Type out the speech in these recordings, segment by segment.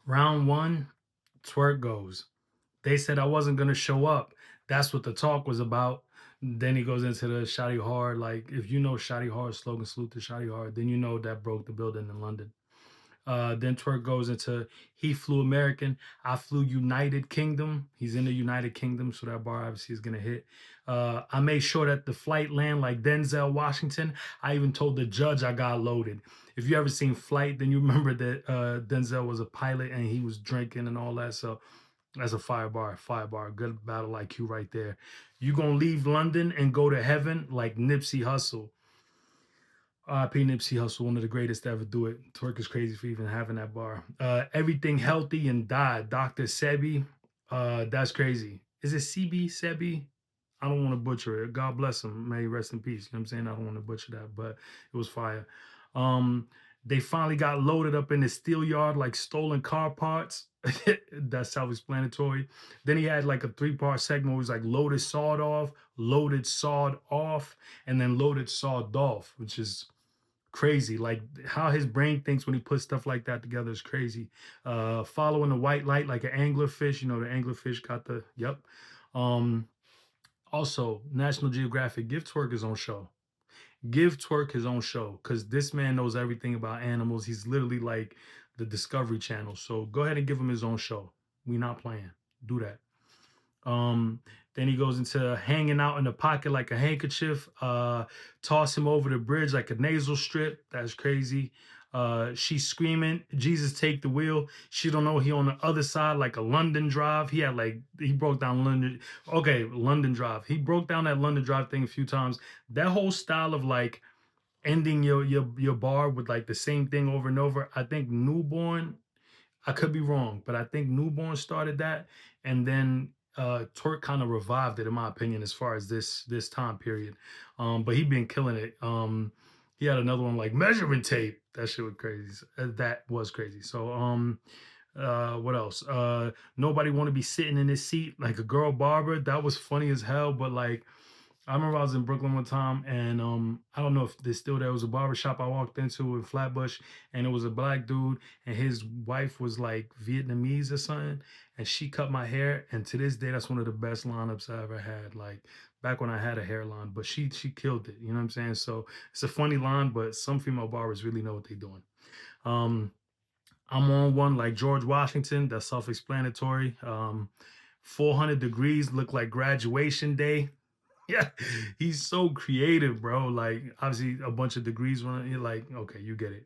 Round one, Twork goes. They said I wasn't gonna show up. That's what the talk was about. Then he goes into the Shotty Hard. Like, if you know Shotty Hard slogan, salute to Shotty Hard, then you know that broke the building in London. Then Twerk goes into he flew American, I flew United Kingdom. He's in the United Kingdom, so that bar obviously is gonna hit. I made sure that the flight land like Denzel Washington. I even told the judge I got loaded. If you ever seen Flight, then you remember that Denzel was a pilot and he was drinking and all that. So that's a fire bar, good battle IQ right there. You gonna leave London and go to heaven like Nipsey Hussle. R.I.P. Nipsey Hussle, one of the greatest to ever do it. Twerk is crazy for even having that bar. Everything healthy and died. Dr. Sebi, that's crazy. Is it CB Sebi? I don't want to butcher it. God bless him. May he rest in peace. You know what I'm saying? I don't want to butcher that, but it was fire. Um, they finally got loaded up in the steel yard like stolen car parts. That's self-explanatory. Then he had like a three-part segment where it was like loaded sawed off, and then loaded sawed off, which is crazy. Like how his brain thinks when he puts stuff like that together is crazy. Following the white light like an anglerfish. You know, the anglerfish got the yep. Um, Also, National Geographic, give Twerk his own show. Give Twerk his own show because this man knows everything about animals. He's literally like the Discovery Channel. So go ahead and give him his own show. We not playing. Do that. Um, then he goes into hanging out in the pocket like a handkerchief, toss him over the bridge like a nasal strip. That's crazy. She's screaming, Jesus take the wheel. She don't know he on the other side like a London drive. He broke down London. Okay, London drive. He broke down that London drive thing a few times. That whole style of like ending your bar with like the same thing over and over. I think Newborn, I could be wrong, but I think Newborn started that, and then Twerk kind of revived it, in my opinion, as far as this time period. But he been killing it. He had another one like measuring tape. That shit was crazy. That was crazy. So what else? Nobody want to be sitting in this seat like a girl barber. That was funny as hell, but like I remember I was in Brooklyn one time, and I don't know if there's still there was a barber shop I walked into in Flatbush, and it was a black dude, and his wife was like Vietnamese or something, and she cut my hair, and to this day, that's one of the best lineups I ever had. Like back when I had a hairline, but she killed it. You know what I'm saying? So it's a funny line, but some female barbers really know what they're doing. Um, I'm on one like George Washington. That's self-explanatory. 400 degrees look like graduation day. Yeah, he's so creative, bro. Like obviously a bunch of degrees running. You're like, okay, you get it.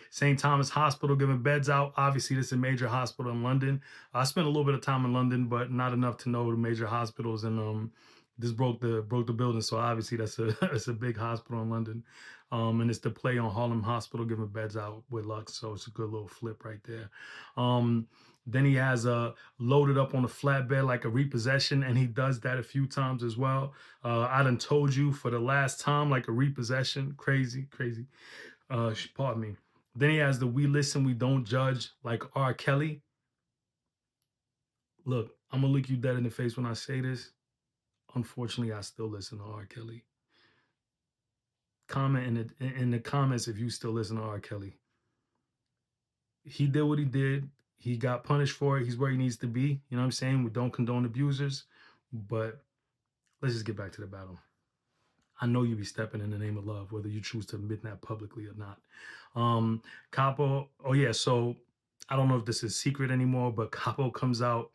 St. Thomas Hospital giving beds out. Obviously, this is a major hospital in London. I spent a little bit of time in London, but not enough to know the major hospitals. And this broke the building. So obviously that's a it's a big hospital in London. And it's the play on Harlem Hospital giving beds out with Lux. So it's a good little flip right there. Then he has a loaded up on a flatbed like a repossession, and he does that a few times as well. I done told you for the last time like a repossession. Crazy, crazy. Pardon me. Then he has the we listen, we don't judge like R. Kelly. Look, I'm gonna look you dead in the face when I say this. Unfortunately, I still listen to R. Kelly. Comment in the comments if you still listen to R. Kelly. He did what he did. He got punished for it. He's where he needs to be. You know what I'm saying? We don't condone abusers, but let's just get back to the battle. I know you be stepping in the name of love, whether you choose to admit that publicly or not. Capo, oh yeah, so I don't know if this is secret anymore, but Capo comes out.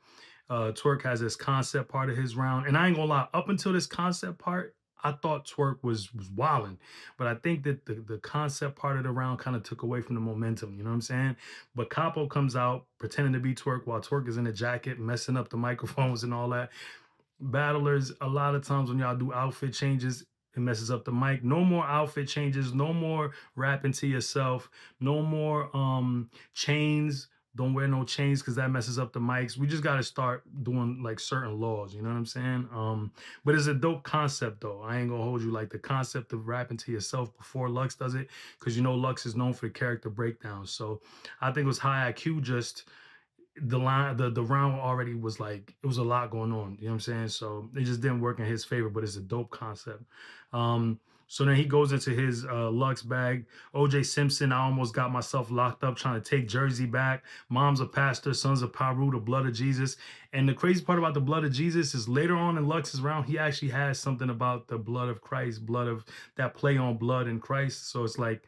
Twerk has this concept part of his round, and I ain't gonna lie, up until this concept part, I thought Twerk was wilding, but I think that the concept part of the round kind of took away from the momentum. You know what I'm saying? But Capo comes out pretending to be Twerk while Twerk is in a jacket, messing up the microphones and all that. Battlers, a lot of times when y'all do outfit changes, it messes up the mic. No more outfit changes, no more rapping to yourself, no more chains. Don't wear no chains because that messes up the mics. We just got to start doing like certain laws, you know what I'm saying? But it's a dope concept though. I ain't gonna hold you, like the concept of rapping to yourself before Lux does it, because you know Lux is known for character breakdowns. So I think it was high IQ. Just the round already was like it was a lot going on, you know what I'm saying? So it just didn't work in his favor, but it's a dope concept. So then he goes into his Lux bag. OJ Simpson, I almost got myself locked up trying to take Jersey back. Mom's a pastor, son's a Paru, the blood of Jesus. And the crazy part about the blood of Jesus is later on in Lux's round, he actually has something about the blood of Christ, blood of that play on blood in Christ. So it's like,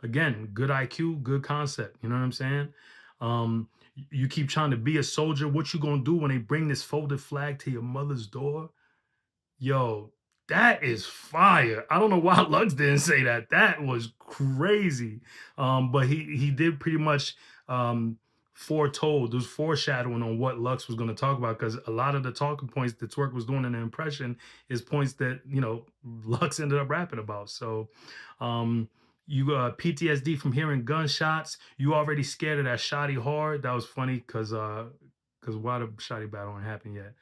again, good IQ, good concept. You know what I'm saying? You keep trying to be a soldier. What you gonna do when they bring this folded flag to your mother's door? Yo, that is fire. I don't know why Lux didn't say that. That was crazy. But he did pretty much foretold, there's foreshadowing on what Lux was going to talk about, because a lot of the talking points that Twork was doing in the impression is points that, Lux ended up rapping about. So um you PTSD from hearing gunshots. You already scared of that shoddy hard. That was funny because why the shoddy battle ain't happened yet?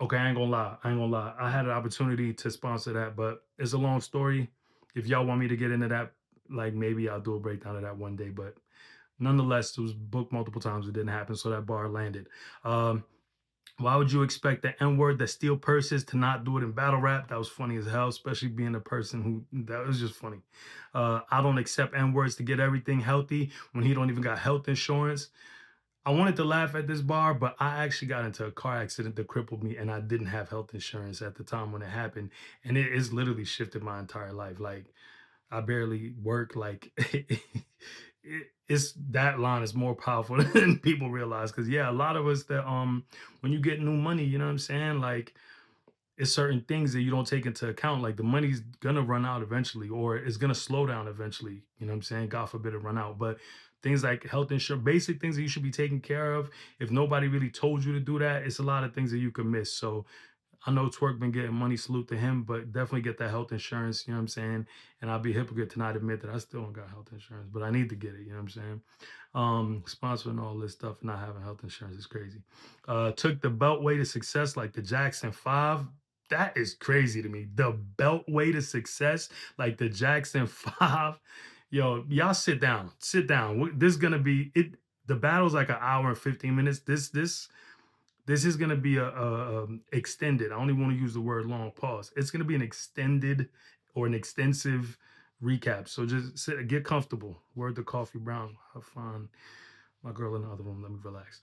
Okay, I ain't gonna lie. I ain't gonna lie. I had an opportunity to sponsor that, but it's a long story. If y'all want me to get into that, like maybe I'll do a breakdown of that one day. But nonetheless, it was booked multiple times. It didn't happen, so that bar landed. Why would you expect the N word that steal purses to not do it in battle rap? That was funny as hell, especially being a person who that was just funny. I don't accept N words to get everything healthy when he don't even got health insurance. I wanted to laugh at this bar, but I actually got into a car accident that crippled me, and I didn't have health insurance at the time when it happened, and it has literally shifted my entire life. Like I barely work. Like it's that line is more powerful than people realize. Because yeah, a lot of us that when you get new money, you know what I'm saying, like it's certain things that you don't take into account. Like the money's gonna run out eventually, or it's gonna slow down eventually. You know what I'm saying? God forbid it run out. But things like health insurance, basic things that you should be taking care of. If nobody really told you to do that, it's a lot of things that you could miss. So I know Twork been getting money, salute to him, but definitely get that health insurance. You know what I'm saying? And I'll be a hypocrite to not admit that I still don't got health insurance, but I need to get it. You know what I'm saying? Sponsoring all this stuff and not having health insurance is crazy. Took the beltway to success like the Jackson 5. That is crazy to me. The beltway to success like the Jackson 5. Yo, y'all sit down. Sit down. This is gonna be it. The battle's like an hour and 15 minutes. This is going to be a extended. I only want to use the word long pause. It's going to be an extended or an extensive recap. So just sit, get comfortable. Word to Coffee Brown. Have fun. My girl in the other room. Let me relax.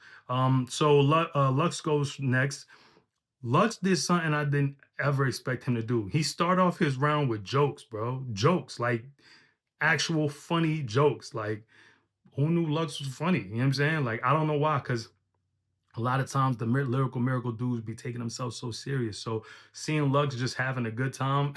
So Lux goes next. Lux did something I didn't ever expect him to do. He started off his round with jokes, bro. Jokes, like actual funny jokes. Like who knew Lux was funny? You know what I'm saying? Like I don't know why, because a lot of times the lyrical miracle dudes be taking themselves so serious. So seeing Lux just having a good time,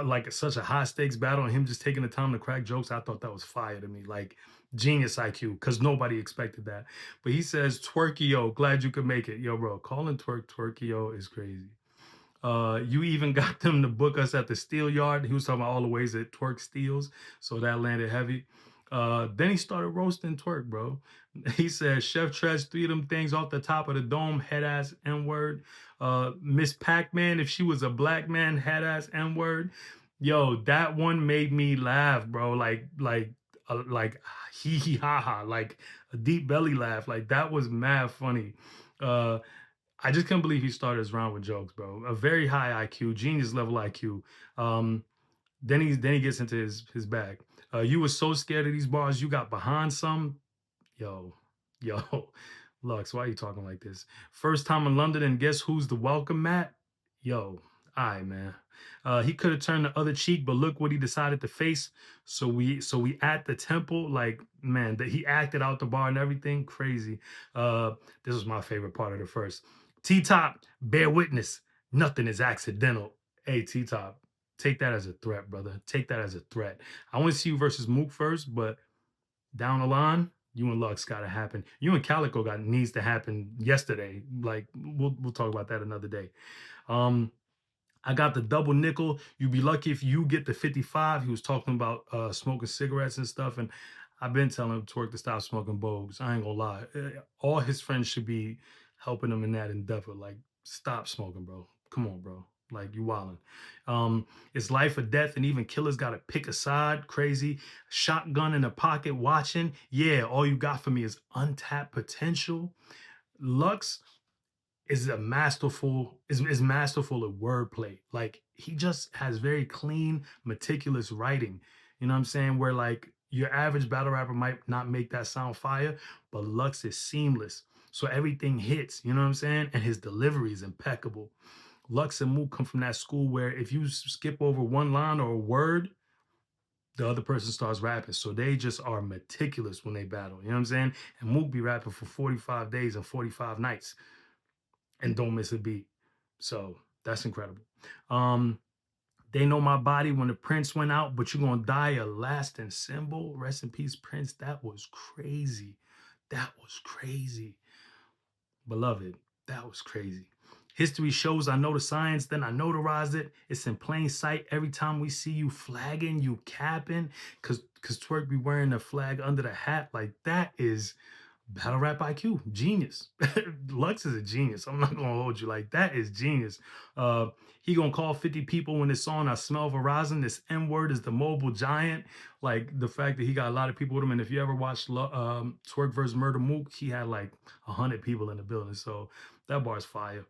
like such a high stakes battle, and him just taking the time to crack jokes, I thought that was fire to me. Like genius IQ, because nobody expected that. But he says, Tworkio, glad you could make it. Yo, bro, calling Twerk Tworkio is crazy. You even got them to book us at the steel yard. He was talking about all the ways that Twork steals, so that landed heavy. Then he started roasting Twork, bro. He said, Chef Trez, 3 of them things off the top of the dome, head ass N word. Miss Pac Man, if she was a black man, head ass N word. Yo, that one made me laugh, bro. Like hee hee ha ha, like a deep belly laugh. Like that was mad funny. Uh, I just can't believe he started his round with jokes, bro. A very high IQ, genius level IQ. Um, then he gets into his bag. You were so scared of these bars, you got behind some. Yo, yo, Lux, why are you talking like this? First time in London, and guess who's the welcome mat? Yo, all right, man. He could have turned the other cheek, but look what he decided to face. So we at the temple, like man, that he acted out the bar and everything, crazy. This was my favorite part of the first. T Top, bear witness, nothing is accidental. Hey, T Top, take that as a threat, brother. Take that as a threat. I want to see you versus Mook first, but down the line, you and Lux got to happen. You and Calico got needs to happen yesterday. Like we'll talk about that another day. Um, I got the double nickel. You'd be lucky if you get the 55. He was talking about smoking cigarettes and stuff, and I've been telling him Twork to stop smoking bogues. I ain't gonna lie. All his friends should be helping him in that endeavor. Like, stop smoking, bro. Come on, bro. Like you wildin'. It's life or death, and even killers gotta pick a side. Crazy. Shotgun in the pocket, watching. Yeah, all you got for me is untapped potential. Lux, is a masterful is masterful at wordplay. Like he just has very clean, meticulous writing. You know what I'm saying? Where like your average battle rapper might not make that sound fire, but Lux is seamless. So everything hits, you know what I'm saying? And his delivery is impeccable. Lux and Mook come from that school where if you skip over one line or a word, the other person starts rapping. So they just are meticulous when they battle. You know what I'm saying? And Mook be rapping for 45 days and 45 nights and don't miss a beat. So that's incredible. Um, they know my body when the Prince went out, but you're gonna die a lasting symbol. Rest in peace, Prince. That was crazy. That was crazy. Beloved, that was crazy. History shows I know the science, then I notarized it. It's in plain sight. Every time we see you flagging, you capping, cause Twork be wearing the flag under the hat. Like that is battle rap IQ, genius. Lux is a genius. I'm not gonna hold you like that is genius. Uh, he gonna call 50 people when this song I smell Verizon. This N word is the mobile giant. Like the fact that he got a lot of people with him. And if you ever watched Twerk versus Murder Mook, he had like 100 people in the building. So that bar's fire.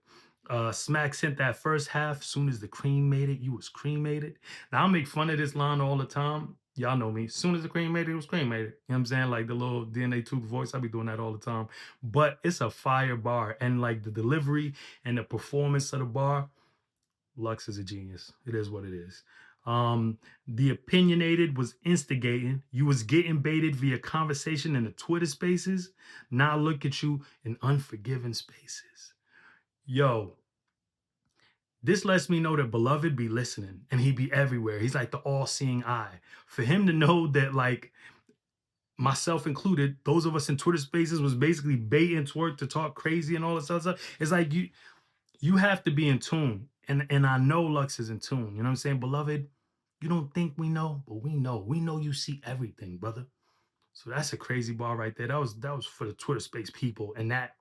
Smack sent that first half. Soon as the cream made it, you was cremated. Now I make fun of this line all the time. Y'all know me. Soon as the cream made it, it was cream made it. You know what I'm saying? Like the little DNA tube voice. I be doing that all the time. But it's a fire bar. And like the delivery and the performance of the bar, Lux is a genius. It is what it is. The opinionated was instigating. You was getting baited via conversation in the Twitter spaces. Now look at you in unforgiving spaces. Yo, this lets me know that Beloved be listening and he be everywhere. He's like the all-seeing eye. For him to know that, like, myself included, those of us in Twitter spaces was basically baiting Twork to talk crazy and all this other stuff. It's like you have to be in tune. And I know Lux is in tune. You know what I'm saying? Beloved, you don't think we know, but we know. We know you see everything, brother. So that's a crazy bar right there. That was for the Twitter space people. And that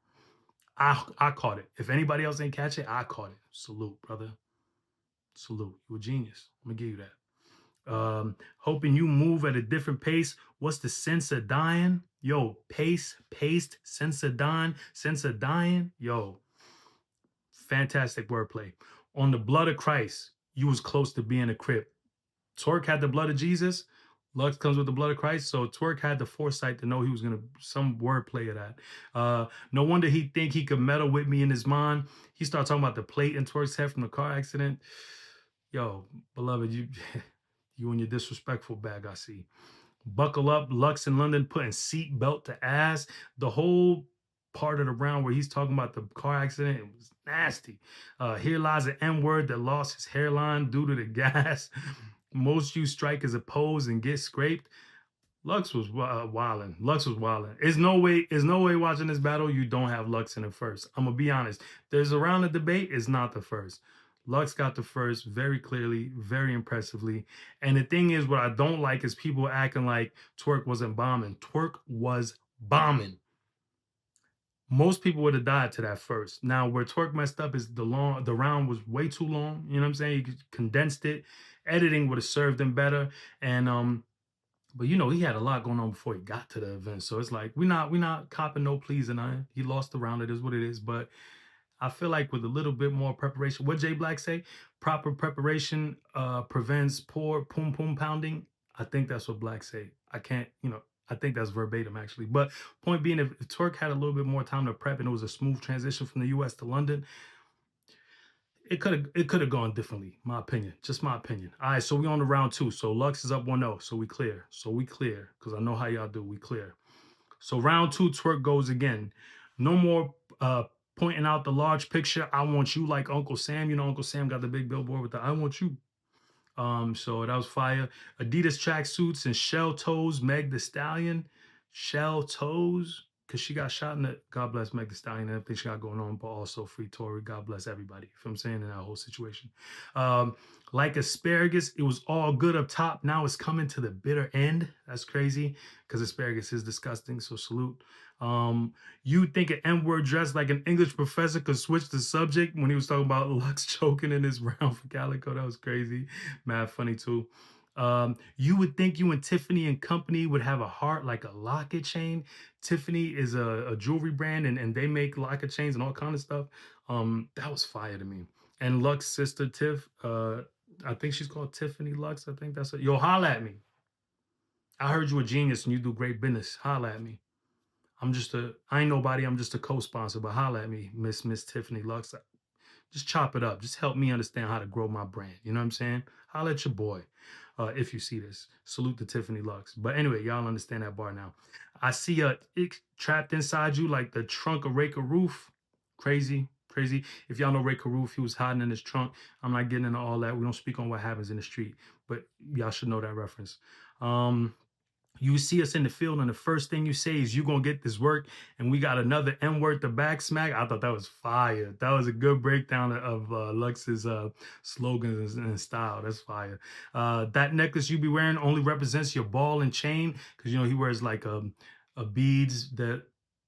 I caught it. If anybody else didn't catch it, I caught it. Salute, brother. Salute. You a genius. I'm gonna give you that. Hoping you move at a different pace. What's the sense of dying? Yo, pace, paced, sense of dying. Yo, fantastic wordplay. On the blood of Christ, you was close to being a crip. Twork had the blood of Jesus. Lux comes with the blood of Christ. So Twork had the foresight to know he was gonna some wordplay of that. No wonder he think he could meddle with me in his mind. He started talking about the plate in Twork's head from the car accident. Yo, beloved, you you and your disrespectful bag, I see. Buckle up, Lux in London putting seat belt to ass. The whole part of the round where he's talking about the car accident, it was nasty. Here lies an N word that lost his hairline due to the gas. Most you strikers oppose and get scraped. Lux was wilding. Lux was wilding. There's no way watching this battle you don't have Lux in it first. I'm gonna be honest. There's a round of debate. It's not the first. Lux got the first very clearly, very impressively. And the thing is, what I don't like is people acting like Twork wasn't bombing. Twork was bombing. Most people would have died to that first. Now, where Twork messed up is the round was way too long. You know what I'm saying? He condensed it. Editing would have served him better. And but you know, he had a lot going on before he got to the event. So it's like we not copping no pleas and nothing. He lost the round. It is what it is. But I feel like with a little bit more preparation, what Jay Black say? Proper preparation prevents poor poom poom pounding. I think that's what Black say. I can't, I think that's verbatim actually. But point being, if Twork had a little bit more time to prep and it was a smooth transition from the US to London, it could have gone differently, my opinion. Just my opinion. All right, so we on to round two. So Lux is up 1-0. So we clear. Because I know how y'all do. We clear. So round two, Twork goes again. No more pointing out the large picture. I want you like Uncle Sam. You know, Uncle Sam got the big billboard with the I want you. So that was fire. Adidas tracksuits and shell toes, Meg the Stallion. Shell toes. Because she got shot in the God bless Meg the Stallion and everything she got going on, but also free Tory. God bless everybody. If I'm saying in that whole situation. Like asparagus, it was all good up top. Now it's coming to the bitter end. That's crazy because asparagus is disgusting. So salute. You think an N-word dressed like an English professor could switch the subject when he was talking about Lux choking in his round for Calico? That was crazy. Mad funny too. You would think you and Tiffany and Company would have a heart like a locket chain. Tiffany is a jewelry brand, and they make locket chains and all kind of stuff. That was fire to me. And Lux's sister Tiff, I think she's called Tiffany Lux. I think that's it. Yo, holla at me. I heard you a genius and you do great business. Holla at me. I ain't nobody. I'm just a co-sponsor, but holla at me, Miss Tiffany Lux. Just chop it up. Just help me understand how to grow my brand. You know what I'm saying? Holla at your boy. If you see this, salute to Tiffany Lux. But anyway, y'all understand that bar now. I see a ick trapped inside you like the trunk of Ray Roof. Crazy, crazy. If y'all know Ray Roof, he was hiding in his trunk. I'm not getting into all that. We don't speak on what happens in the street, but y'all should know that reference. Um, you see us in the field, and the first thing you say is, "You gonna get this work," and we got another N word to back smack. I thought that was fire. That was a good breakdown of Lux's slogans and style. That's fire. That necklace you be wearing only represents your ball and chain, because he wears like a beads that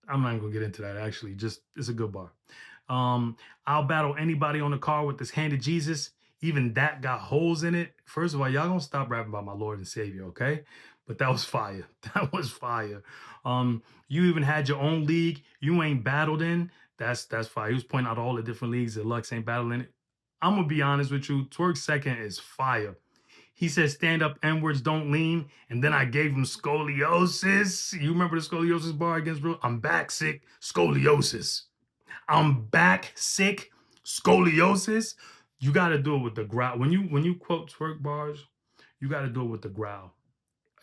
I'm not gonna get into that. Actually, just it's a good bar. Um, I'll battle anybody on the car with this hand of Jesus. Even that got holes in it. First of all, y'all gonna stop rapping about my Lord and Savior, okay? But that was fire. That was fire. You even had your own league you ain't battled in. That's fire. He was pointing out all the different leagues that Lux ain't battling it. I'm gonna be honest with you. Twork second is fire. He said stand up N words don't lean, and then I gave him scoliosis. You remember the scoliosis bar against Real? I'm back sick, scoliosis. I'm back sick, scoliosis. You got to do it with the growl. When you quote Twerk bars, you got to do it with the growl,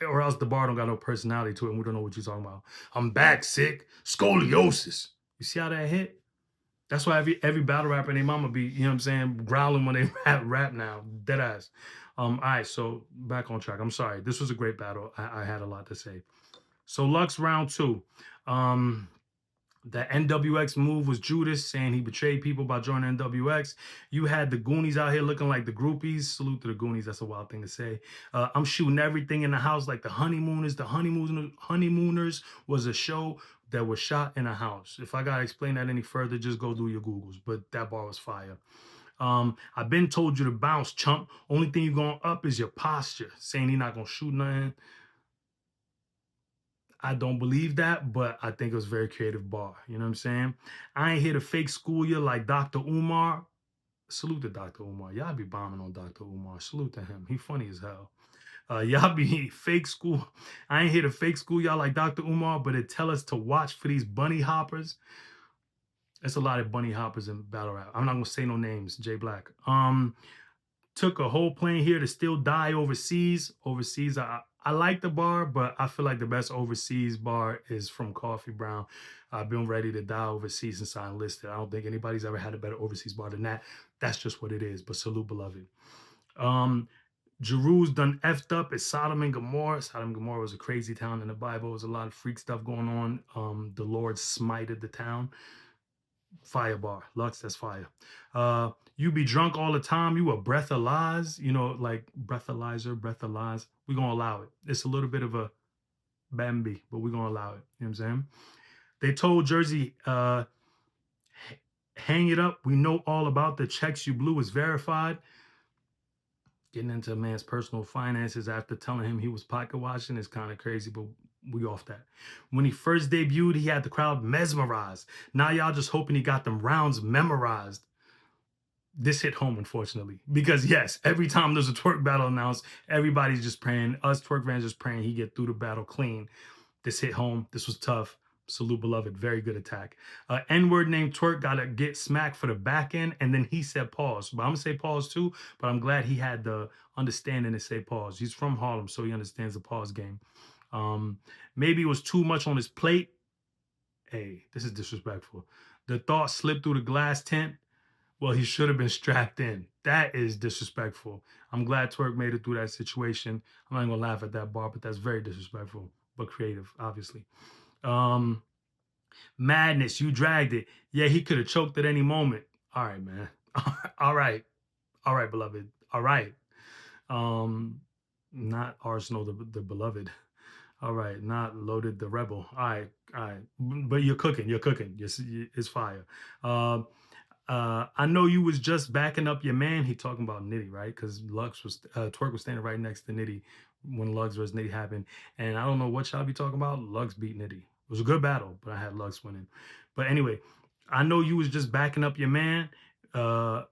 or else the bar don't got no personality to it, and we don't know what you're talking about. I'm back sick, scoliosis. You see how that hit? That's why every battle rapper and their mama be, you know what I'm saying, growling when they rap now. Dead ass. All right, so back on track. I'm sorry. This was a great battle. I had a lot to say. So Lux round two. Um, the NWX move was Judas saying he betrayed people by joining NWX. You had the Goonies out here looking like the groupies. Salute to the Goonies. That's a wild thing to say. I'm shooting everything in the house like the Honeymooners. The Honeymooners was a show that was shot in a house. If I gotta explain that any further, just go do your Googles. But that bar was fire. I've been told you to bounce, chump. Only thing you going up is your posture. Saying he not gonna shoot nothing. I don't believe that, but I think it was a very creative bar. You know what I'm saying? I ain't here to fake school you like Dr. Umar. Salute to Dr. Umar. Y'all be bombing on Dr. Umar. Salute to him. He funny as hell. Y'all be fake school. I ain't here to fake school y'all like Dr. Umar, but it tell us to watch for these bunny hoppers. There's a lot of bunny hoppers in battle rap. I'm not gonna say no names. Jay Black. Took a whole plane here to still die overseas. Overseas, I like the bar, but I feel like the best overseas bar is from Coffee Brown. I've been ready to die overseas since I enlisted. I don't think anybody's ever had a better overseas bar than that. That's just what it is. But salute, beloved. Um, Jeru's done effed up at Sodom and Gomorrah. Sodom and Gomorrah was a crazy town in the Bible. There was a lot of freak stuff going on. The Lord smited the town. Fire bar. Lux, that's fire. You be drunk all the time. You a breath of lies. Like breathalyzer, breath of lies. We're gonna allow it. It's a little bit of a Bambi, but we're gonna allow it. You know what I'm saying? They told Jerzey, hang it up. We know all about the checks you blew is verified. Getting into a man's personal finances after telling him he was pocket watching is kind of crazy, but we off that. When he first debuted, he had the crowd mesmerized. Now y'all just hoping he got them rounds memorized. This hit home, unfortunately, because yes, every time there's a Twork battle announced, everybody's just praying. Us Twork fans just praying he get through the battle clean. This hit home. This was tough. Salute, beloved. Very good attack. N-word named Twork got to get smacked for the back end, and then he said pause. But I'm going to say pause too, but I'm glad he had the understanding to say pause. He's from Harlem, so he understands the pause game. Maybe it was too much on his plate. Hey, this is disrespectful. The thought slipped through the glass tent. Well, he should have been strapped in. That is disrespectful. I'm glad Twork made it through that situation. I'm not going to laugh at that bar, but that's very disrespectful, but creative, obviously. Madness, you dragged it. Yeah, he could have choked at any moment. All right, man. All right. All right, beloved. All right. Not Arsenal, the beloved. All right, not loaded the rebel. All right. But you're cooking. You're cooking. It's fire. I know you was just backing up your man. He talking about Nitty, right? Because Twork was standing right next to Nitty when Lux versus Nitty happened. And I don't know what y'all be talking about. Lux beat Nitty. It was a good battle, but I had Lux winning. But anyway, I know you was just backing up your man. Uh,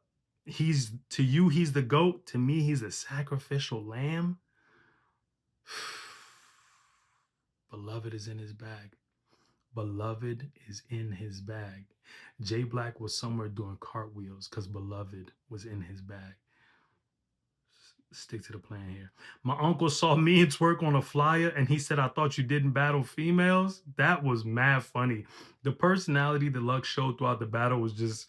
he's to you, he's the GOAT. To me, he's a sacrificial lamb. Beloved is in his bag. Beloved is in his bag. Jay Black was somewhere doing cartwheels because Beloved was in his bag. Stick to the plan here. My uncle saw me and Twork on a flyer and he said, I thought you didn't battle females. That was mad funny. The personality that Lux showed throughout the battle was just,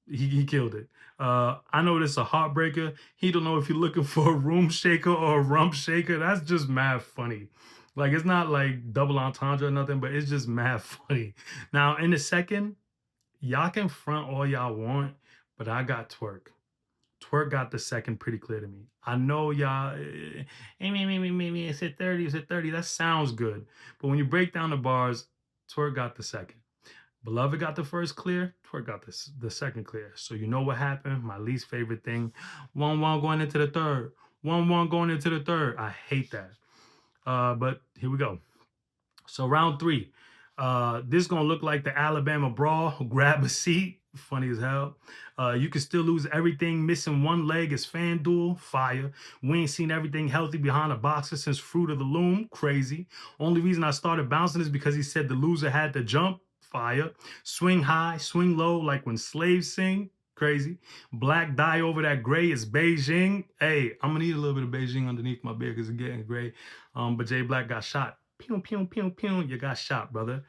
he killed it. I know this is a heartbreaker. He don't know if you're looking for a room shaker or a rump shaker. That's just mad funny. Like, it's not like double entendre or nothing, but it's just mad funny. Now, in a second, y'all can front all y'all want, but I got Twork. Twork got the second pretty clear to me. I know y'all, it's at 30, it's at 30. That sounds good. But when you break down the bars, Twork got the second. Beloved got the first clear. Twork got the second clear. So you know what happened? My least favorite thing. 1-1 going into the third. 1-1 going into the third. I hate that. But here we go. So round 3. This gonna look like the Alabama brawl. Grab a seat. Funny as hell. You can still lose everything. Missing one leg is FanDuel. Fire. We ain't seen everything healthy behind a boxer since Fruit of the Loom. Crazy. Only reason I started bouncing is because he said the loser had to jump. Fire. Swing high, swing low, like when slaves sing. Crazy. Black dye over that gray is Beijing. Hey, I'm gonna need a little bit of Beijing underneath my beard because it's getting gray. But Jay Black got shot. Pew, pew, pew, pew. You got shot, brother.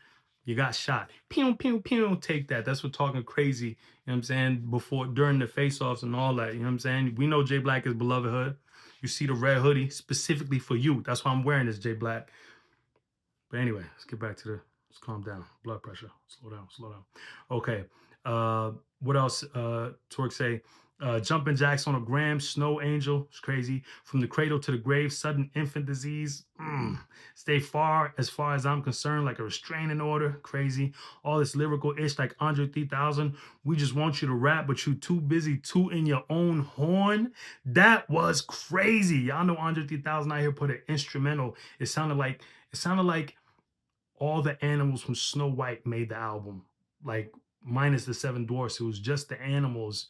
You got shot. Pew, pew, pew. Take that. That's what talking crazy, you know what I'm saying, during the face-offs and all that, you know what I'm saying? We know Jay Black is beloved hood. You see the red hoodie specifically for you. That's why I'm wearing this, Jay Black. But anyway, let's calm down. Blood pressure. Slow down, slow down. Okay. What else? Twork say, jumping jacks on a gram, snow angel. It's crazy. From the cradle to the grave, sudden infant disease. Stay as far as I'm concerned, like a restraining order. Crazy. All this lyrical ish like Andre 3000. We just want you to rap, but you too busy tooting your own horn. That was crazy. Y'all know Andre 3000 out here put an instrumental. It sounded like all the animals from Snow White made the album, like minus the seven dwarfs. It was just the animals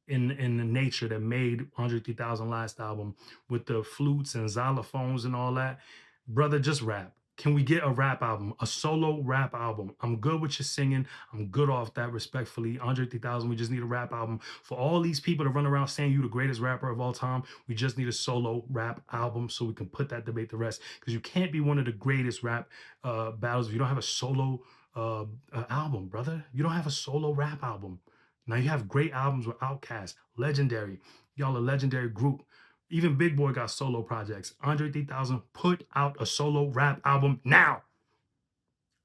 in the nature that made 103,000 last album with the flutes and xylophones and all that. Brother, just rap. Can we get a rap album, a solo rap album? I'm good with your singing. I'm good off that, respectfully. Andre 3000, we just need a rap album. For all these people to run around saying you the greatest rapper of all time, we just need a solo rap album so we can put that debate to rest. Because you can't be one of the greatest rap battles if you don't have a solo album, brother. You don't have a solo rap album. Now you have great albums with Outkast, legendary. Y'all a legendary group. Even Big Boy got solo projects. Andre 3000, put out a solo rap album now.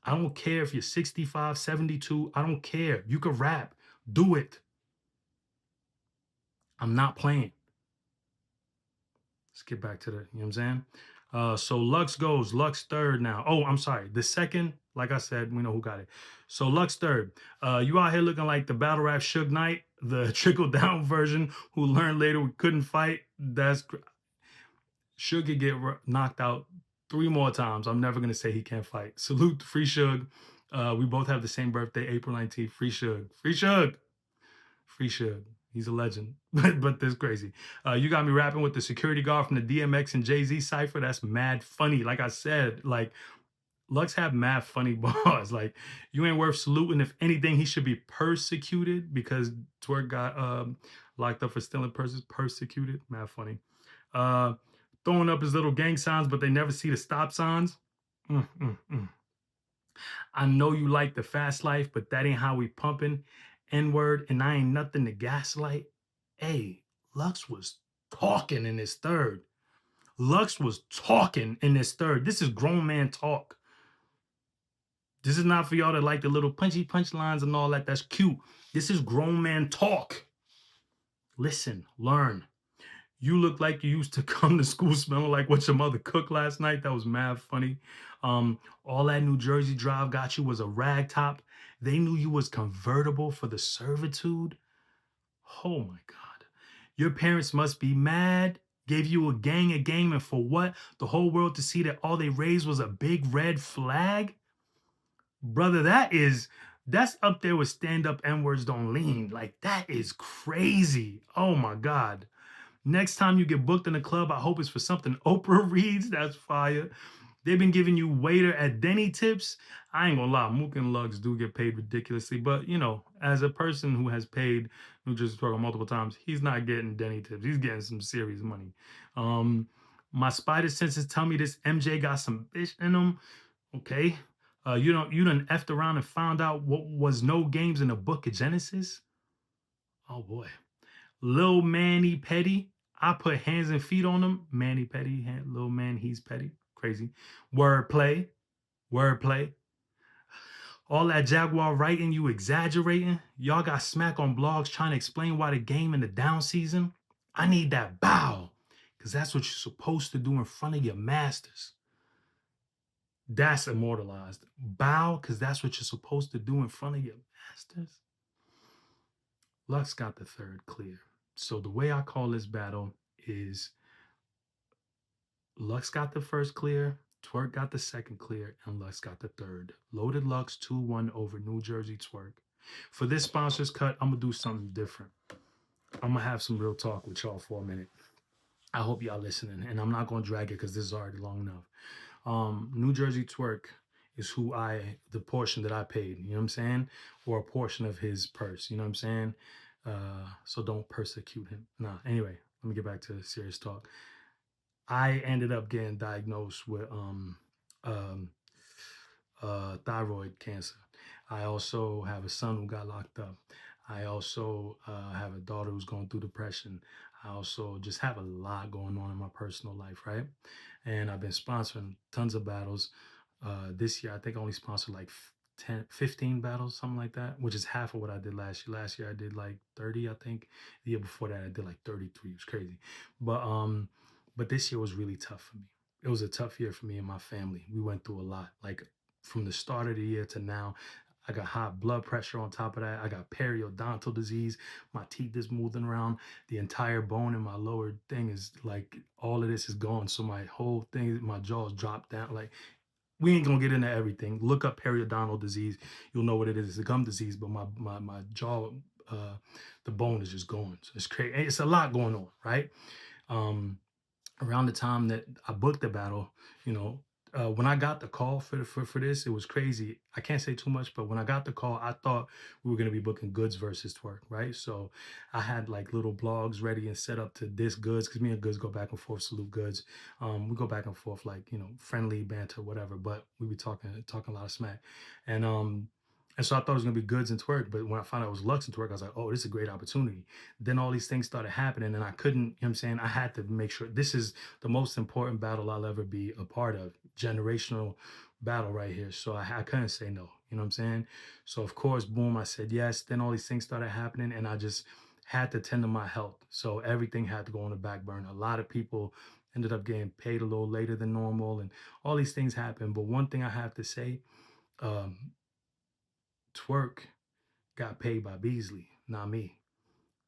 I don't care if you're 65, 72. I don't care. You can rap. Do it. I'm not playing. Let's get back to the, you know what I'm saying? So Lux goes. Lux third now. Oh, I'm sorry. The second, like I said, we know who got it. So Lux third. You out here looking like the battle rap Suge Knight, the trickle down version who learned later we couldn't fight. Suge could get knocked out 3 more times. I'm never going to say he can't fight. Salute to Free Suge. We both have the same birthday, April 19th. Free Suge. Free Suge. Free Suge. He's a legend, but that's crazy. You got me rapping with the security guard from the DMX and Jerzey cipher. That's mad funny. Like I said, like Lux have mad funny bars. Like you ain't worth saluting. If anything, he should be persecuted because Twork got locked up for stealing purses. Persecuted. Mad funny. Throwing up his little gang signs, but they never see the stop signs. I know you like the fast life, but that ain't how we pumping. N-word, and I ain't nothing to gaslight. Hey, Lux was talking in this third. Lux was talking in this third. This is grown man talk. This is not for y'all that like the little punchy punchlines and all that. That's cute. This is grown man talk. Listen, learn. You look like you used to come to school smelling like what your mother cooked last night. That was mad funny. All that New Jersey drive got you was a rag top. They knew you was convertible for the servitude. Oh my God. Your parents must be mad. Gave you a gang of game, and for what? The whole world to see that all they raised was a big red flag? Brother, that's up there with stand up N words don't lean. Like, that is crazy. Oh my God. Next time you get booked in a club, I hope it's for something Oprah reads. That's fire. They've been giving you waiter at Denny tips. I ain't gonna lie, Mook and Lux do get paid ridiculously, but as a person who has paid New Jersey Twork multiple times, he's not getting Denny tips. He's getting some serious money. Um, my spider senses tell me this MJ got some fish in him. Okay. You done effed around and found out what was no games in the book of Genesis. Oh boy. Lil Manny Petty. I put hands and feet on him. Manny Petty, Lil Man, he's petty. Crazy. Wordplay. Wordplay. All that Jaguar writing, you exaggerating. Y'all got smack on blogs trying to explain why the game in the down season. I need that bow. Because that's what you're supposed to do in front of your masters. That's immortalized. Bow, because that's what you're supposed to do in front of your masters. Lux got the third clear. So the way I call this battle is Lux got the first clear, Twork got the second clear, and Lux got the third. Loaded Lux 2-1 over New Jersey Twork. For this sponsors cut, I'm going to do something different. I'm going to have some real talk with y'all for a minute. I hope y'all listening, and I'm not going to drag it because this is already long enough. New Jersey Twork is the portion that I paid, you know what I'm saying? Or a portion of his purse, you know what I'm saying? So don't persecute him. Nah, anyway, let me get back to serious talk. I ended up getting diagnosed with um, thyroid cancer. I also have a son who got locked up. I also have a daughter who's going through depression. I also just have a lot going on in my personal life, right? And I've been sponsoring tons of battles. This year, I think I only sponsored like 10, 15 battles, something like that, which is half of what I did last year. Last year, I did like 30, I think. The year before that, I did like 33. It was crazy. But this year was really tough for me. It was a tough year for me and my family. We went through a lot. Like from the start of the year to now, I got high blood pressure on top of that. I got periodontal disease. My teeth is moving around. The entire bone in my lower thing is like all of this is gone. So my whole thing, my jaws dropped down. Like we ain't gonna get into everything. Look up periodontal disease. You'll know what it is. It's a gum disease, but my jaw, the bone is just gone. So it's crazy. It's a lot going on, right? Um, Around the time that I booked the battle, you know, when I got the call for this, it was crazy. I can't say too much, but when I got the call, I thought we were gonna be booking Goods versus Twork, right? So I had like little blogs ready and set up to diss Goods because me and Goods go back and forth, salute Goods. We go back and forth like friendly banter, whatever. But we be talking a lot of smack, and um. And so I thought it was gonna be Goods and Twork, but when I found out it was Lux and Twork, I was like, oh, this is a great opportunity. Then all these things started happening and I couldn't, you know what I'm saying? I had to make sure this is the most important battle I'll ever be a part of. Generational battle right here. So I couldn't say no, you know what I'm saying? So of course, boom, I said yes. Then all these things started happening and I just had to tend to my health. So everything had to go on the back burner. A lot of people ended up getting paid a little later than normal and all these things happened. But one thing I have to say, um, Twork got paid by Beasley, not me.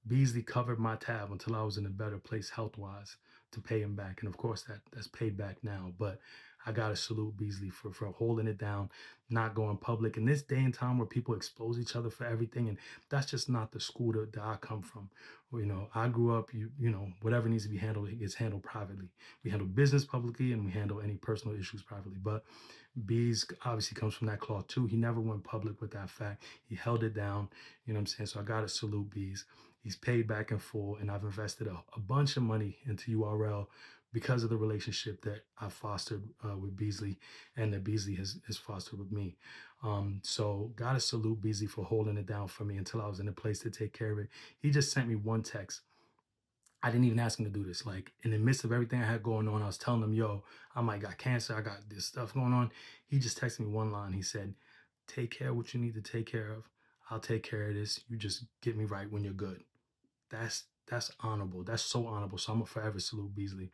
Beasley covered my tab until I was in a better place health wise to pay him back. And of course that's paid back now. But I gotta salute Beasley for holding it down, not going public in this day and time where people expose each other for everything. And that's just not the school that I come from. I grew up, whatever needs to be handled, it gets handled privately. We handle business publicly and we handle any personal issues privately. But Bees obviously comes from that cloth too. He never went public with that fact. He held it down. You know what I'm saying? So I gotta salute Bees. He's paid back in full, and I've invested a bunch of money into URL because of the relationship that I fostered with Beasley and that Beasley has fostered with me. So gotta salute Beasley for holding it down for me until I was in a place to take care of it. He just sent me one text. I didn't even ask him to do this. Like in the midst of everything I had going on, I was telling him, yo, I might got cancer. I got this stuff going on. He just texted me one line. He said, take care of what you need to take care of. I'll take care of this. You just get me right when you're good. That's honorable. That's so honorable. So I'm gonna forever salute Beasley.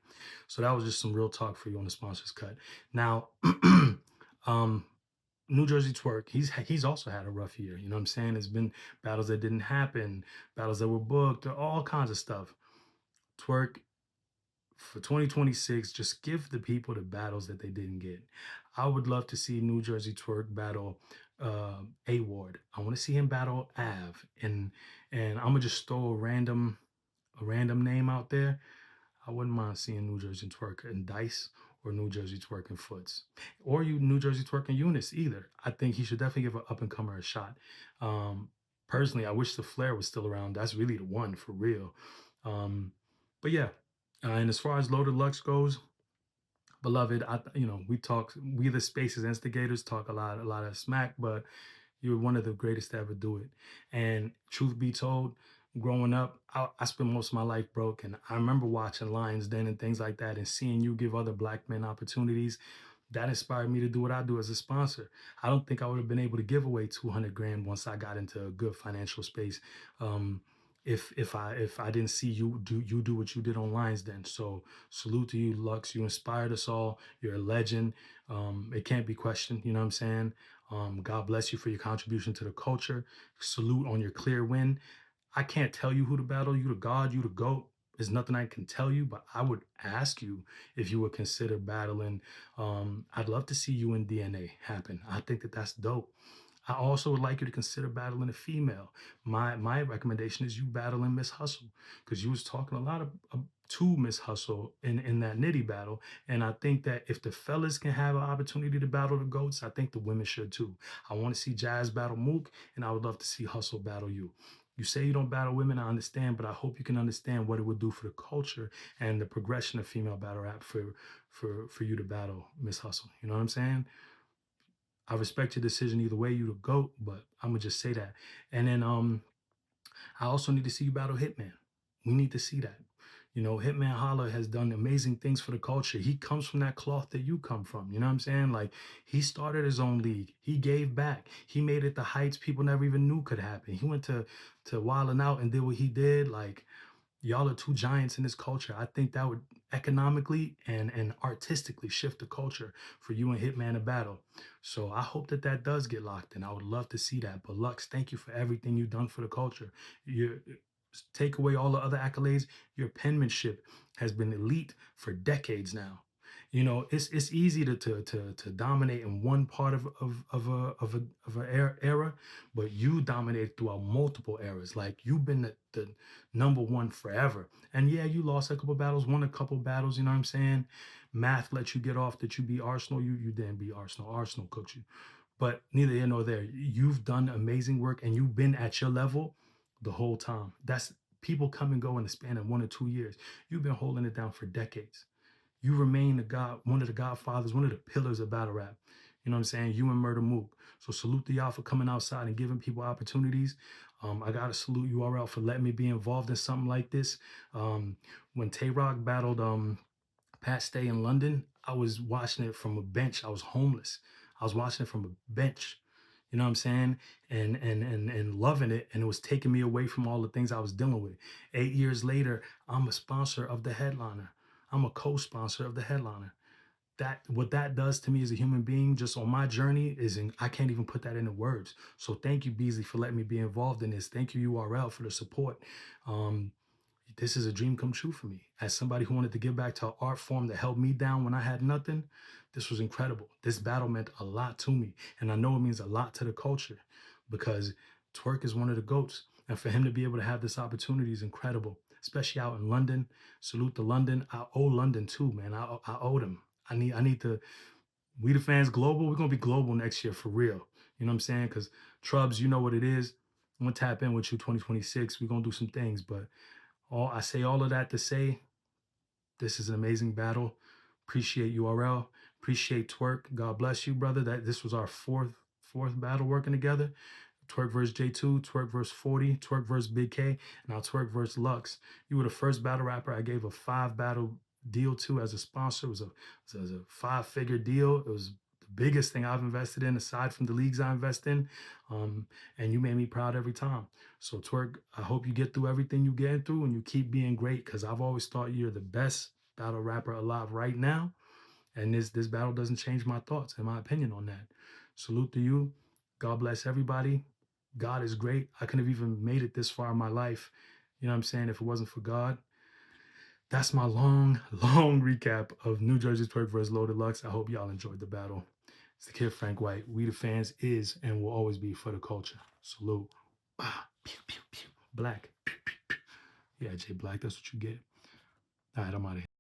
So that was just some real talk for you on the sponsors cut. Now, um, New Jersey Twork, he's also had a rough year. You know what I'm saying? There's been battles that didn't happen, battles that were booked, all kinds of stuff. Twork for 2026, just give the people the battles that they didn't get. I would love to see New Jersey Twork battle A Ward. I want to see him battle Av, and I'm gonna just throw a random name out there. I wouldn't mind seeing New Jersey Twerk and Dice, or New Jersey Twerk and Foots, or you New Jersey Twerk and Eunice either. I think he should definitely give an up and comer a shot. Um, Personally, I wish the Flair was still around. That's really the one for real. Um, but yeah, and as far as Loaded Lux goes, beloved, we the Spaces instigators talk a lot of smack, but you're one of the greatest to ever do it. And truth be told, growing up, I spent most of my life broke. And I remember watching Lions Den and things like that and seeing you give other black men opportunities. That inspired me to do what I do as a sponsor. I don't think I would have been able to give away 200 grand once I got into a good financial space. Um, if I didn't see you do what you did on Lions Den. So salute to you, Lux. You inspired us all. You're a legend. It can't be questioned. You know what I'm saying? God bless you for your contribution to the culture. Salute on your clear win. I can't tell you who to battle, you the God, you the GOAT. There's nothing I can tell you, but I would ask you if you would consider battling. I'd love to see you and DNA happen. I think that that's dope. I also would like you to consider battling a female. My recommendation is you battling Miss Hustle, because you was talking a lot to Miss Hustle in that nitty battle, and I think that if the fellas can have an opportunity to battle the goats, I think the women should too. I want to see Jazz battle Mook, and I would love to see Hustle battle you. You say you don't battle women, I understand, but I hope you can understand what it would do for the culture and the progression of female battle rap for you to battle Miss Hustle. You know what I'm saying? I respect your decision either way, you the GOAT, but I'm gonna just say that. And then I also need to see you battle Hitman. We need to see that. You know, Hitman Holla has done amazing things for the culture. He comes from that cloth that you come from. You know what I'm saying? Like, he started his own league. He gave back. He made it the heights people never even knew could happen. He went to Wildin' Out and did what he did. Like, y'all are two giants in this culture. I think that would economically and artistically shift the culture for you and Hitman to battle. So I hope that that does get locked in. I would love to see that. But Lux, thank you for everything you've done for the culture. You take away all the other accolades. Your penmanship has been elite for decades now. You know, it's easy to dominate in one part of a era, but you dominated throughout multiple eras. Like, you've been the number one forever. And yeah, you lost a couple battles, won a couple battles, you know what I'm saying? Math let you get off that you beat Arsenal. You didn't beat Arsenal. Arsenal cooked you. But neither here nor there. You've done amazing work and you've been at your level the whole time. That's People come and go in the span of 1 or 2 years. You've been holding it down for decades. You remain one of the godfathers, one of the pillars of battle rap. You know what I'm saying? You and Murder Mook. So salute to y'all for coming outside and giving people opportunities. I gotta salute URL for letting me be involved in something like this. When Tay Rock battled Pat Stay in London, I was watching it from a bench. I was homeless. I was watching it from a bench. You know what I'm saying? And loving it. And it was taking me away from all the things I was dealing with. 8 years later, I'm a sponsor of the headliner. I'm a co-sponsor of the headliner. That what that does to me as a human being, just on my journey, I can't even put that into words. So thank you, Beasley, for letting me be involved in this. Thank you, URL, for the support. Um, this is a dream come true for me. As somebody who wanted to give back to an art form that held me down when I had nothing, this was incredible. This battle meant a lot to me. And I know it means a lot to the culture, because Twork is one of the GOATs. And for him to be able to have this opportunity is incredible, especially out in London. Salute to London. I owe London too, man. I owe them. I need to. We the fans global. We're gonna be global next year for real. You know what I'm saying? Because Trubs, you know what it is. I'm gonna tap in with you 2026. We're gonna do some things, but I say all of that to say this is an amazing battle. Appreciate URL. Appreciate Twork. God bless you, brother. That this was our fourth battle working together. Twork versus J2, Twork versus 40, Twork versus Big K, and now Twork versus Lux. You were the first battle rapper I gave a 5 battle deal to as a sponsor. It was a 5-figure deal. It was the biggest thing I've invested in aside from the leagues I invest in. And you made me proud every time. So Twork, I hope you get through everything you're getting through and you keep being great, because I've always thought you're the best battle rapper alive right now. And this battle doesn't change my thoughts and my opinion on that. Salute to you. God bless everybody. God is great. I couldn't have even made it this far in my life. You know what I'm saying? If it wasn't for God. That's my long, long recap of New Jersey Twork versus Loaded Lux. I hope y'all enjoyed the battle. It's the kid Frank White. We the fans is and will always be for the culture. Salute. Ah, pew, pew, pew. Black. Pew, pew, pew. Yeah, Jay Black, that's what you get. All right, I'm out of here.